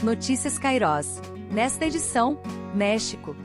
Notícias Kairos. Nesta edição, México.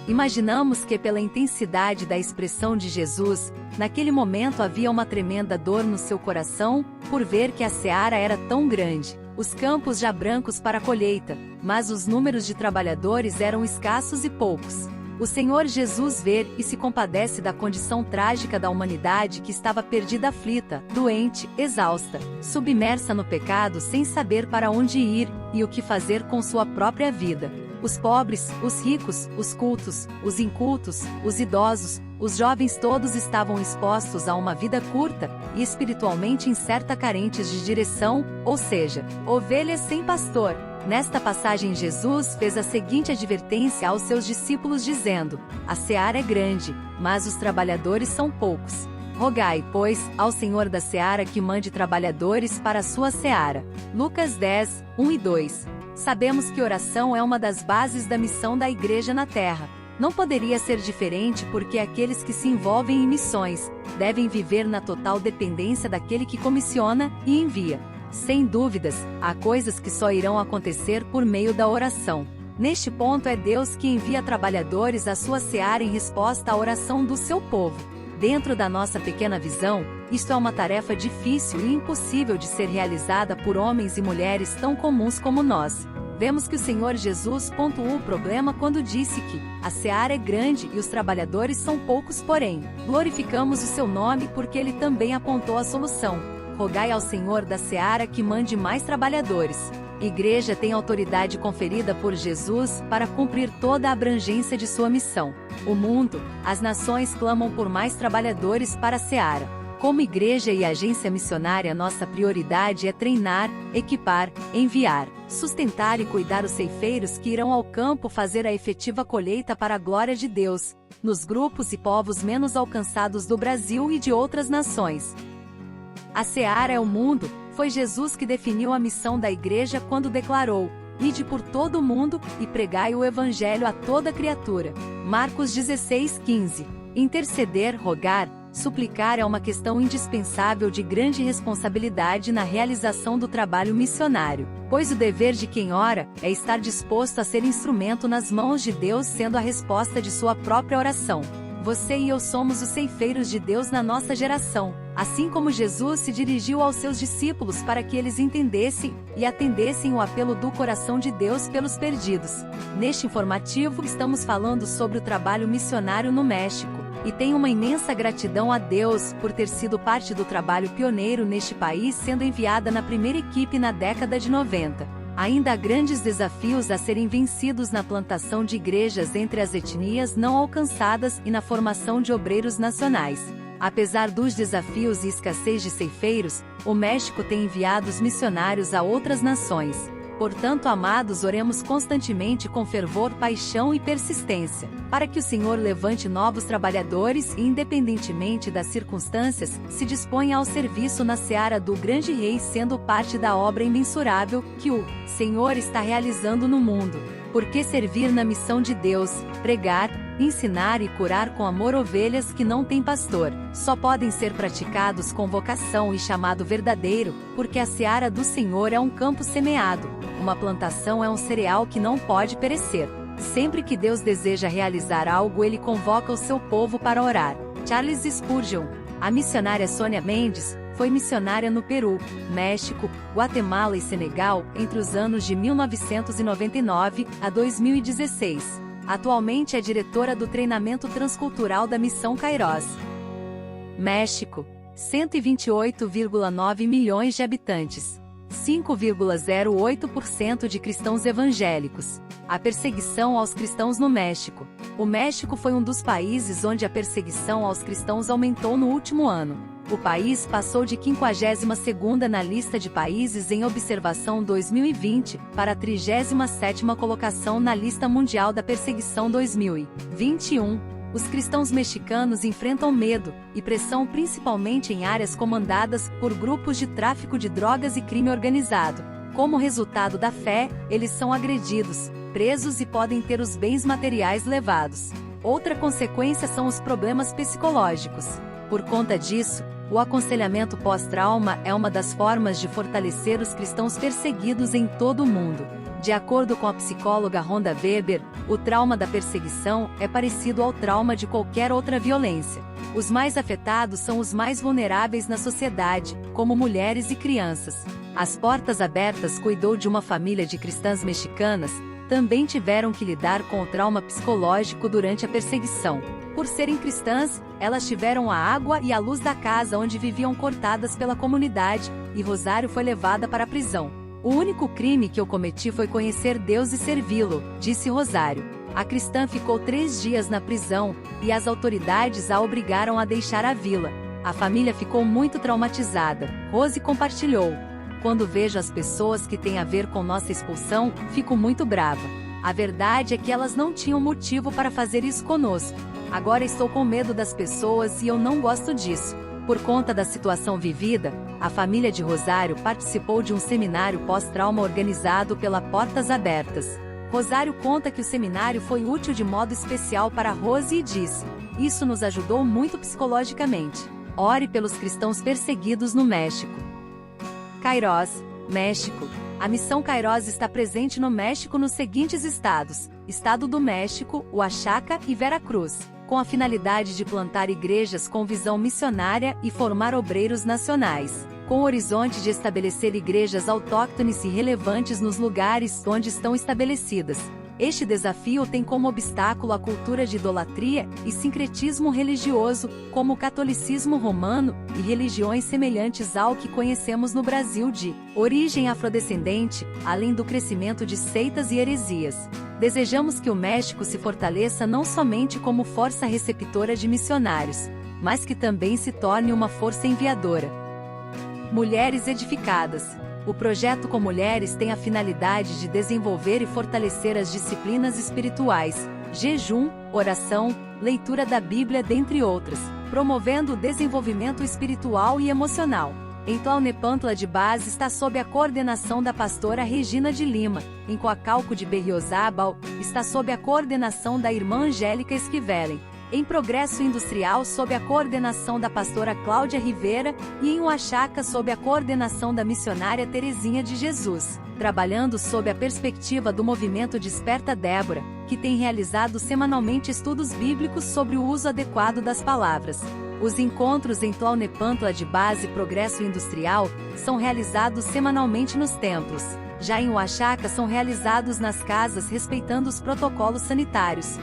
Imaginamos que pela intensidade da expressão de Jesus, naquele momento havia uma tremenda dor no seu coração, por ver que a seara era tão grande, os campos já brancos para a colheita, mas os números de trabalhadores eram escassos e poucos. O Senhor Jesus vê e se compadece da condição trágica da humanidade que estava perdida, aflita, doente, exausta, submersa no pecado sem saber para onde ir e o que fazer com sua própria vida. Os pobres, os ricos, os cultos, os incultos, os idosos, os jovens todos estavam expostos a uma vida curta e espiritualmente incerta, carentes de direção, ou seja, ovelhas sem pastor. Nesta passagem Jesus fez a seguinte advertência aos seus discípulos dizendo: a seara é grande, mas os trabalhadores são poucos. Rogai, pois, ao Senhor da seara que mande trabalhadores para a sua seara. Lucas 10, 1 e 2. Sabemos que oração é uma das bases da missão da Igreja na Terra. Não poderia ser diferente porque aqueles que se envolvem em missões devem viver na total dependência daquele que comissiona e envia. Sem dúvidas, há coisas que só irão acontecer por meio da oração. Neste ponto é Deus que envia trabalhadores à sua seara em resposta à oração do seu povo. Dentro da nossa pequena visão, isto é uma tarefa difícil e impossível de ser realizada por homens e mulheres tão comuns como nós. Vemos que o Senhor Jesus pontuou o problema quando disse que a seara é grande e os trabalhadores são poucos, porém, glorificamos o seu nome porque ele também apontou a solução. Rogai ao Senhor da seara que mande mais trabalhadores. Igreja tem autoridade conferida por Jesus para cumprir toda a abrangência de sua missão. O mundo, as nações clamam por mais trabalhadores para a seara. Como igreja e agência missionária, nossa prioridade é treinar, equipar, enviar, sustentar e cuidar os ceifeiros que irão ao campo fazer a efetiva colheita para a glória de Deus, nos grupos e povos menos alcançados do Brasil e de outras nações. A seara é o mundo. Foi Jesus que definiu a missão da igreja quando declarou: ide por todo o mundo e pregai o evangelho a toda criatura. Marcos 16:15. Interceder, rogar, suplicar é uma questão indispensável de grande responsabilidade na realização do trabalho missionário, pois o dever de quem ora é estar disposto a ser instrumento nas mãos de Deus, sendo a resposta de sua própria oração. Você e eu somos os ceifeiros de Deus na nossa geração, assim como Jesus se dirigiu aos seus discípulos para que eles entendessem e atendessem o apelo do coração de Deus pelos perdidos. Neste informativo estamos falando sobre o trabalho missionário no México, e tenho uma imensa gratidão a Deus por ter sido parte do trabalho pioneiro neste país, sendo enviada na primeira equipe na década de 90. Ainda há grandes desafios a serem vencidos na plantação de igrejas entre as etnias não alcançadas e na formação de obreiros nacionais. Apesar dos desafios e escassez de ceifeiros, o México tem enviado os missionários a outras nações. Portanto, amados, oremos constantemente com fervor, paixão e persistência, para que o Senhor levante novos trabalhadores e, independentemente das circunstâncias, se disponha ao serviço na seara do grande Rei, sendo parte da obra imensurável que o Senhor está realizando no mundo. Porque servir na missão de Deus, pregar, ensinar e curar com amor ovelhas que não têm pastor, só podem ser praticados com vocação e chamado verdadeiro, porque a seara do Senhor é um campo semeado, uma plantação é um cereal que não pode perecer. Sempre que Deus deseja realizar algo, ele convoca o seu povo para orar. Charles Spurgeon. A missionária Sônia Mendes foi missionária no Peru, México, Guatemala e Senegal entre os anos de 1999 a 2016. Atualmente é diretora do treinamento transcultural da Missão Kairos. México, 128,9 milhões de habitantes, 5,08% de cristãos evangélicos. A perseguição aos cristãos no México. O México foi um dos países onde a perseguição aos cristãos aumentou no último ano. O país passou de 52ª na lista de países em observação 2020 para a 37ª colocação na lista mundial da perseguição 2021. Os cristãos mexicanos enfrentam medo e pressão principalmente em áreas comandadas por grupos de tráfico de drogas e crime organizado. Como resultado da fé, eles são agredidos, presos e podem ter os bens materiais levados. Outra consequência são os problemas psicológicos. Por conta disso, O aconselhamento pós-trauma é uma das formas de fortalecer os cristãos perseguidos em todo o mundo. De acordo com a psicóloga Rhonda Weber, o trauma da perseguição é parecido ao trauma de qualquer outra violência. Os mais afetados são os mais vulneráveis na sociedade, como mulheres e crianças. As Portas Abertas cuidou de uma família de cristãs mexicanas, também tiveram que lidar com o trauma psicológico durante a perseguição. Por serem cristãs, elas tiveram a água e a luz da casa onde viviam cortadas pela comunidade, e Rosário foi levada para a prisão. O único crime que eu cometi foi conhecer Deus e servi-lo, disse Rosário. A cristã ficou 3 dias na prisão, e as autoridades a obrigaram a deixar a vila. A família ficou muito traumatizada, Rose compartilhou. Quando vejo as pessoas que têm a ver com nossa expulsão, fico muito brava. A verdade é que elas não tinham motivo para fazer isso conosco. Agora estou com medo das pessoas e eu não gosto disso. Por conta da situação vivida, a família de Rosário participou de um seminário pós-trauma organizado pela Portas Abertas. Rosário conta que o seminário foi útil de modo especial para Rose e disse: "Isso nos ajudou muito psicologicamente. Ore pelos cristãos perseguidos no México." Cairós, México. A Missão Cairós está presente no México nos seguintes estados: Estado do México, Oaxaca e Veracruz, com a finalidade de plantar igrejas com visão missionária e formar obreiros nacionais, com o horizonte de estabelecer igrejas autóctones e relevantes nos lugares onde estão estabelecidas. Este desafio tem como obstáculo a cultura de idolatria e sincretismo religioso, como o catolicismo romano e religiões semelhantes ao que conhecemos no Brasil de origem afrodescendente, além do crescimento de seitas e heresias. Desejamos que o México se fortaleça não somente como força receptora de missionários, mas que também se torne uma força enviadora. Mulheres edificadas. O projeto Com Mulheres tem a finalidade de desenvolver e fortalecer as disciplinas espirituais, jejum, oração, leitura da Bíblia, dentre outras, promovendo o desenvolvimento espiritual e emocional. Em Tlalnepantla de Base está sob a coordenação da pastora Regina de Lima. Em Coacalco de Berriozábal está sob a coordenação da irmã Angélica Esquivelen. Em Progresso Industrial sob a coordenação da pastora Cláudia Rivera, e em Oaxaca sob a coordenação da missionária Terezinha de Jesus, trabalhando sob a perspectiva do movimento Desperta Débora, que tem realizado semanalmente estudos bíblicos sobre o uso adequado das palavras. Os encontros em Tlalnepantla de Base e Progresso Industrial são realizados semanalmente nos templos. Já em Oaxaca são realizados nas casas respeitando os protocolos sanitários.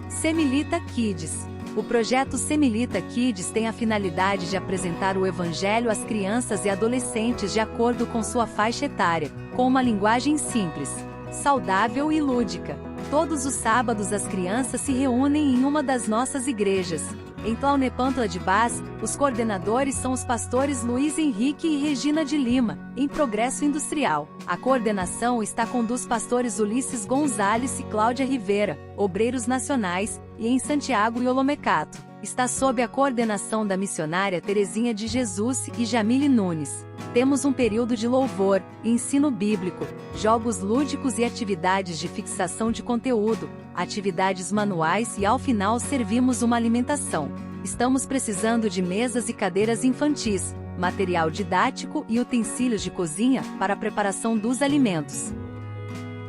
Semilita Kids. O projeto Semilita Kids tem a finalidade de apresentar o Evangelho às crianças e adolescentes de acordo com sua faixa etária, com uma linguagem simples, saudável e lúdica. Todos os sábados as crianças se reúnem em uma das nossas igrejas. Em Tlalnepantla de Base, os coordenadores são os pastores Luiz Henrique e Regina de Lima. Em Progresso Industrial, a coordenação está com dos pastores Ulisses Gonzalez e Cláudia Rivera, obreiros nacionais, e em Santiago e Olomecato, está sob a coordenação da missionária Terezinha de Jesus e Jamile Nunes. Temos um período de louvor, ensino bíblico, jogos lúdicos e atividades de fixação de conteúdo, atividades manuais e ao final servimos uma alimentação. Estamos precisando de mesas e cadeiras infantis, material didático e utensílios de cozinha para a preparação dos alimentos.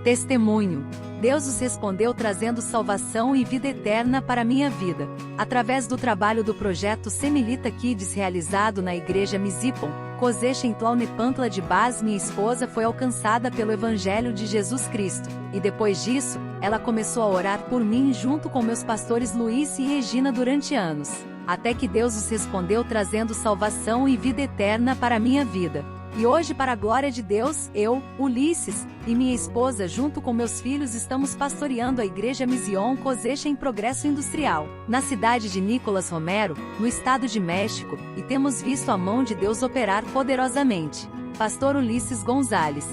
Testemunho. Deus os respondeu trazendo salvação e vida eterna para minha vida. Através do trabalho do projeto Semilita Kids realizado na igreja Mizipon, Kozecha em Tlalnepantla de Base, minha esposa foi alcançada pelo Evangelho de Jesus Cristo, e depois disso, ela começou a orar por mim junto com meus pastores Luiz e Regina durante anos, até que Deus os respondeu trazendo salvação e vida eterna para minha vida. E hoje, para a glória de Deus, eu, Ulisses, e minha esposa junto com meus filhos estamos pastoreando a igreja Mision Kozecha em Progresso Industrial, na cidade de Nicolás Romero, no estado de México, e temos visto a mão de Deus operar poderosamente. Pastor Ulisses Gonzalez.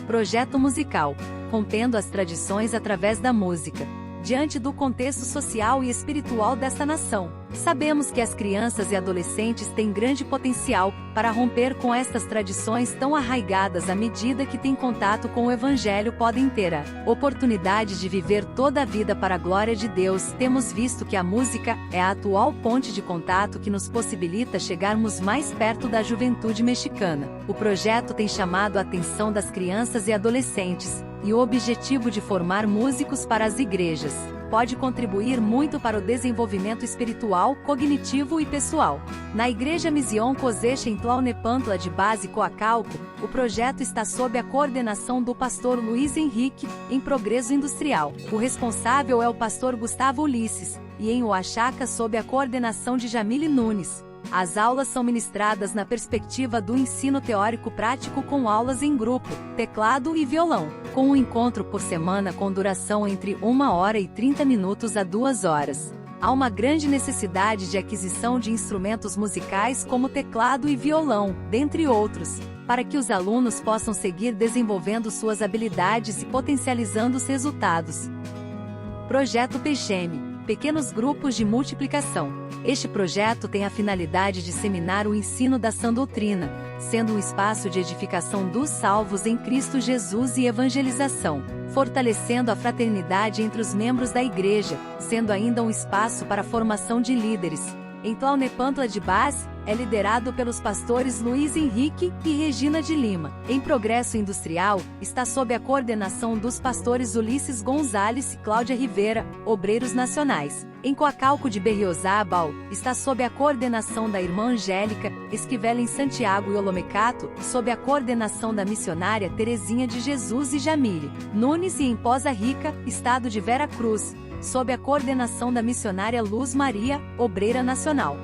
Projeto musical, rompendo as tradições através da música. diante do contexto social e espiritual desta nação. Sabemos que as crianças e adolescentes têm grande potencial para romper com estas tradições tão arraigadas à medida que têm contato com o Evangelho, podem ter a oportunidade de viver toda a vida para a glória de Deus. Temos visto que a música é a atual ponte de contato que nos possibilita chegarmos mais perto da juventude mexicana. O projeto tem chamado a atenção das crianças e adolescentes, e o objetivo de formar músicos para as igrejas pode contribuir muito para o desenvolvimento espiritual, cognitivo e pessoal. Na Igreja Misión Cosecha em Tlalnepantla de Base Coacalco, o projeto está sob a coordenação do pastor Luiz Henrique, em Progresso Industrial. O responsável é o pastor Gustavo Ulisses, e em Oaxaca sob a coordenação de Jamile Nunes. As aulas são ministradas na perspectiva do ensino teórico prático com aulas em grupo, teclado e violão, com um encontro por semana com duração entre 1 hora e 30 minutos a 2 horas. Há uma grande necessidade de aquisição de instrumentos musicais como teclado e violão, dentre outros, para que os alunos possam seguir desenvolvendo suas habilidades e potencializando os resultados. Projeto PGM. Pequenos grupos de multiplicação. Este projeto tem a finalidade de disseminar o ensino da sã doutrina, sendo um espaço de edificação dos salvos em Cristo Jesus e evangelização, fortalecendo a fraternidade entre os membros da igreja, sendo ainda um espaço para a formação de líderes. Em Tlalnepantla de Base, é liderado pelos pastores Luiz Henrique e Regina de Lima. Em Progresso Industrial, está sob a coordenação dos pastores Ulisses Gonzalez e Cláudia Rivera, obreiros nacionais. Em Coacalco de Berriozábal, está sob a coordenação da irmã Angélica Esquivel. Em Santiago e Olomecato, sob a coordenação da missionária Terezinha de Jesus e Jamile Nunes. E em Poza Rica, estado de Vera Cruz, sob a coordenação da missionária Luz Maria, obreira nacional.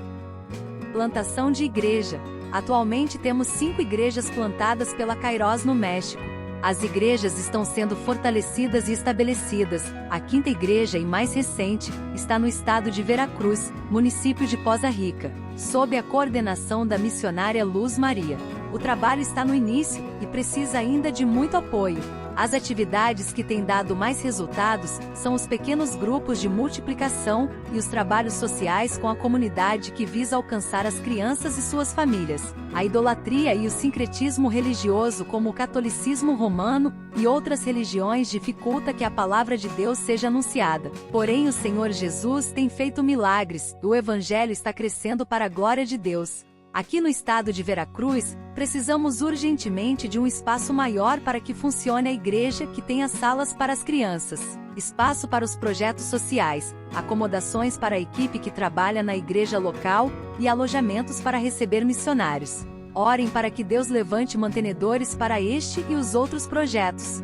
Plantação de igreja. Atualmente temos 5 igrejas plantadas pela Kairos no México. As igrejas estão sendo fortalecidas e estabelecidas. A 5ª igreja, e mais recente, está no estado de Veracruz, município de Poza Rica, sob a coordenação da missionária Luz Maria. O trabalho está no início e precisa ainda de muito apoio. As atividades que têm dado mais resultados são os pequenos grupos de multiplicação e os trabalhos sociais com a comunidade que visa alcançar as crianças e suas famílias. A idolatria e o sincretismo religioso, como o catolicismo romano e outras religiões, dificulta que a palavra de Deus seja anunciada. Porém, o Senhor Jesus tem feito milagres, e o evangelho está crescendo para a glória de Deus. Aqui no estado de Veracruz, precisamos urgentemente de um espaço maior para que funcione a igreja, que tenha salas para as crianças, espaço para os projetos sociais, acomodações para a equipe que trabalha na igreja local e alojamentos para receber missionários. Orem para que Deus levante mantenedores para este e os outros projetos.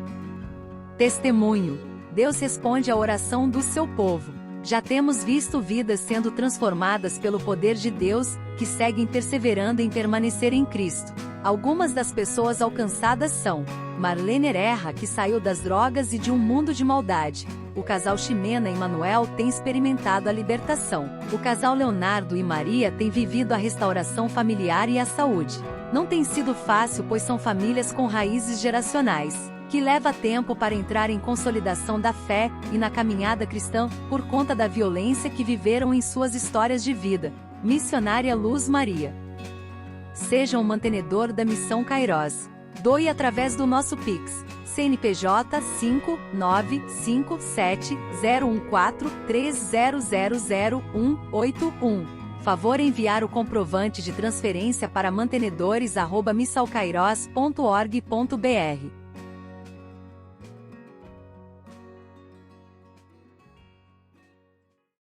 Testemunho. Deus responde à oração do seu povo. Já temos visto vidas sendo transformadas pelo poder de Deus, que seguem perseverando em permanecer em Cristo. Algumas das pessoas alcançadas são Marlene Erra, que saiu das drogas e de um mundo de maldade. O casal Ximena e Manuel tem experimentado a libertação. O casal Leonardo e Maria tem vivido a restauração familiar e a saúde. Não tem sido fácil, pois são famílias com raízes geracionais, que leva tempo para entrar em consolidação da fé e na caminhada cristã, por conta da violência que viveram em suas histórias de vida. Missionária Luz Maria. Seja um mantenedor da Missão Kairos. Doe através do nosso Pix, CNPJ 595701430000181. Favor enviar o comprovante de transferência para mantenedores@missalkairos.org.br.